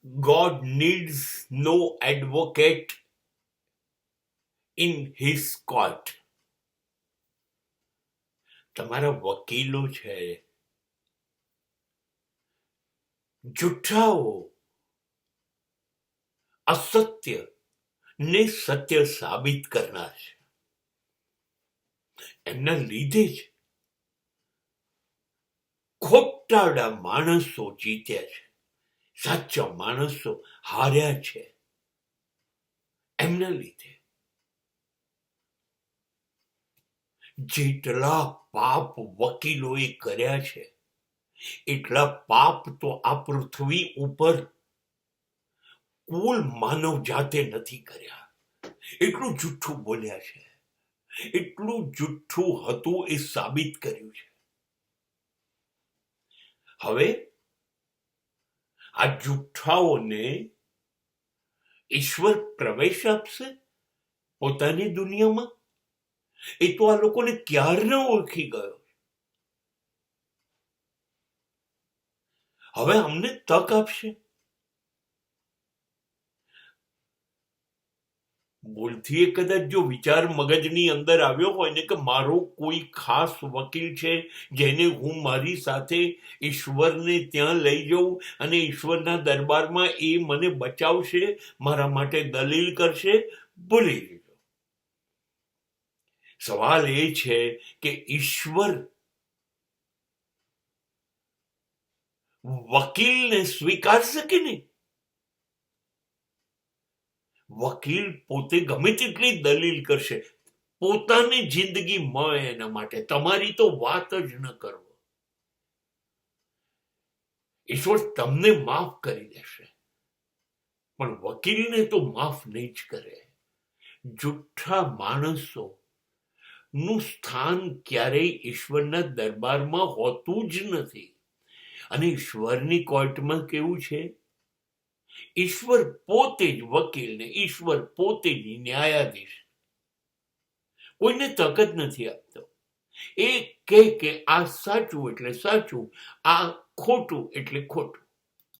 God needs no advocate in his court. તમારા વકીલો છે જુઠ્ઠાઓ અસત્ય ને સત્ય સાબિત કરનાર છે. એમના લીધે જ ખોટાડા માણસો જીત્યા છે, સાચા માણસો હાર્યા છે. એમના લીધે જેટલા પાપ વકીલોએ કર્યા છે એટલા પાપ તો આ પૃથ્વી ઉપર કુલ માનવ જાતે નથી કર્યા. એટલું જુઠ્ઠું બોલ્યા છે, એટલું જુઠ્ઠું હતું એ સાબિત કર્યું છે. હવે આ જુઠ્ઠાઓને ઈશ્વર પ્રવેશ આપશે પોતાની દુનિયામાં? એ તો આ લોકોને ક્યારનો ઓળખી ગયો. હવે અમને તક આપશે. ભૂલથી કદાચ જો વિચાર મગજની અંદર આવ્યો હોય ને કે મારો કોઈ ખાસ વકીલ છે જેને હું મારી સાથે ઈશ્વરને ત્યાં લઈ જાઉં અને ઈશ્વરના દરબારમાં એ મને બચાવશે, મારા માટે દલીલ કરશે, ભૂલી જજો. સવાલ એ છે કે ઈશ્વર વકીલને સ્વીકારશે કે નહીં? વકીલ પોતે ગમે તેટલી દલીલ કરશે, પોતાની જિંદગી મળે એના માટે, તમારી તો વાત જ ન કરો. ઈશ્વર તમને માફ કરી દેશે પણ વકીલને તો માફ નહીં જ કરે. જુઠ્ઠા માણસો નું સ્થાન ક્યારેય ઈશ્વરના દરબારમાં હોતું જ નથી. અને ઈશ્વરની કોર્ટમાં કેવું છે? ઈશ્વર પોતે જ વકીલ ને ઈશ્વર પોતે જ ન્યાયાધીશ. કોઈને તક જ નથી આપતો. એ કે આ સાચું એટલે સાચું, આ ખોટું એટલે ખોટું.